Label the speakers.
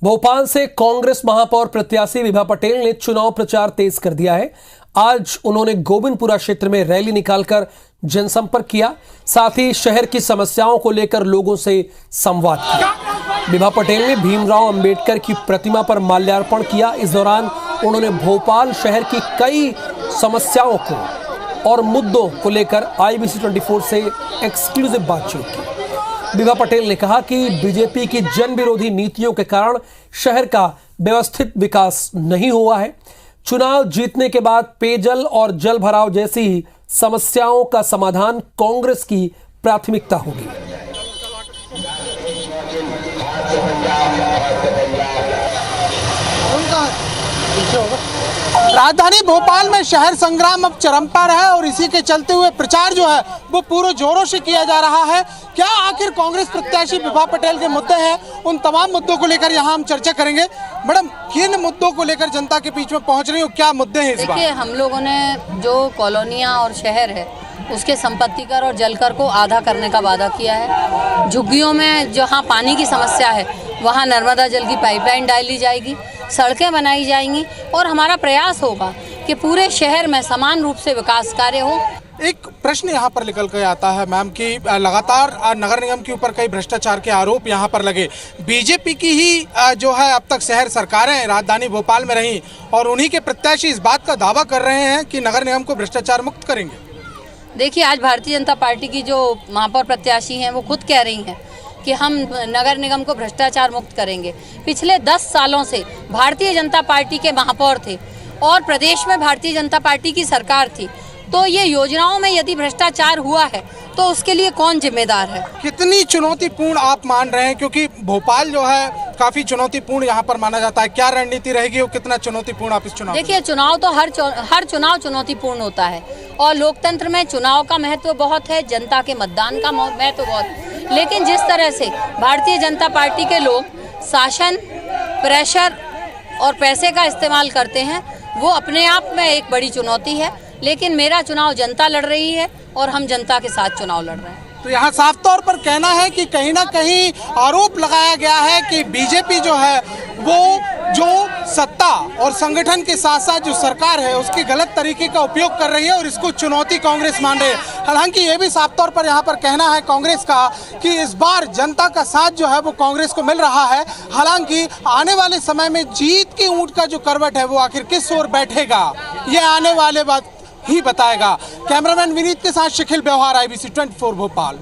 Speaker 1: भोपाल से कांग्रेस महापौर प्रत्याशी विभा पटेल ने चुनाव प्रचार तेज कर दिया है। आज उन्होंने गोविंदपुरा क्षेत्र में रैली निकालकर जनसंपर्क किया, साथ ही शहर की समस्याओं को लेकर लोगों से संवाद किया। विभा पटेल ने भीमराव अंबेडकर की प्रतिमा पर माल्यार्पण किया। इस दौरान उन्होंने भोपाल शहर की कई समस्याओं को और मुद्दों को लेकर IBC 24 से एक्सक्लूसिव बातचीत की। विभा पटेल ने कहा कि बीजेपी की जन विरोधी नीतियों के कारण शहर का व्यवस्थित विकास नहीं हुआ है। चुनाव जीतने के बाद पेयजल और जल भराव जैसी समस्याओं का समाधान कांग्रेस की प्राथमिकता होगी।
Speaker 2: राजधानी भोपाल में शहर संग्राम अब चरम पर है और इसी के चलते हुए प्रचार जो है वो पूरे जोरों से किया जा रहा है। क्या आखिर कांग्रेस प्रत्याशी विभा पटेल के मुद्दे हैं, उन तमाम मुद्दों को लेकर यहाँ हम चर्चा करेंगे। मैडम, किन मुद्दों को लेकर जनता के बीच में पहुँच रही हो, क्या मुद्दे हैं इस बार?
Speaker 3: देखिए, हम लोगों ने जो कॉलोनियाँ और शहर है उसके संपत्ति कर और जल कर को आधा करने का वादा किया है। झुग्गियों में जहाँ पानी की समस्या है वहाँ नर्मदा जल की पाइपलाइन डाली जाएगी, सड़कें बनाई जाएंगी और हमारा प्रयास होगा कि पूरे शहर में समान रूप से विकास कार्य हो।
Speaker 2: एक प्रश्न यहाँ पर निकल कर आता है मैम कि लगातार नगर निगम के ऊपर कई भ्रष्टाचार के आरोप यहाँ पर लगे। बीजेपी की ही जो है अब तक शहर सरकारें राजधानी भोपाल में रहीं और उन्हीं के प्रत्याशी इस बात का दावा कर रहे हैं कि नगर निगम को भ्रष्टाचार मुक्त करेंगे।
Speaker 3: देखिए, आज भारतीय जनता पार्टी की जो महापौर प्रत्याशी हैं वो खुद कह रही हैं कि हम नगर निगम को भ्रष्टाचार मुक्त करेंगे। पिछले 10 सालों से भारतीय जनता पार्टी के महापौर थे और प्रदेश में भारतीय जनता पार्टी की सरकार थी, तो ये योजनाओं में यदि भ्रष्टाचार हुआ है तो उसके लिए कौन जिम्मेदार है? कितनी चुनौतीपूर्ण आप मान रहे हैं, क्योंकि भोपाल जो है काफी चुनौतीपूर्ण यहाँ पर माना जाता है, क्या रणनीति रहेगी और कितना चुनौतीपूर्ण आप इस चुनाव? देखिए, चुनाव तो हर चुनाव चुनौतीपूर्ण होता है और लोकतंत्र में चुनाव का महत्व बहुत है, जनता के मतदान का महत्व बहुत है। लेकिन जिस तरह से भारतीय जनता पार्टी के लोग शासन, प्रेशर और पैसे का इस्तेमाल करते हैं वो अपने आप में एक बड़ी चुनौती है। लेकिन मेरा चुनाव जनता लड़ रही है और हम जनता के साथ चुनाव लड़ रहे हैं।
Speaker 2: तो यहाँ साफ तौर पर कहना है कि कहीं ना कहीं आरोप लगाया गया है कि बीजेपी जो है वो जो सत्ता और संगठन के साथ साथ जो सरकार है उसकी गलत तरीके का उपयोग कर रही है और इसको चुनौती कांग्रेस मान रही है। हालांकि ये भी साफ तौर पर यहाँ पर कहना है कांग्रेस का कि इस बार जनता का साथ जो है वो कांग्रेस को मिल रहा है। हालांकि आने वाले समय में जीत की ऊंट का जो करवट है वो आखिर किस ओर बैठेगा ये आने वाले बात ही बताएगा। कैमरामैन विनीत के साथ शिखिल व्यवहार, IBC 24 भोपाल।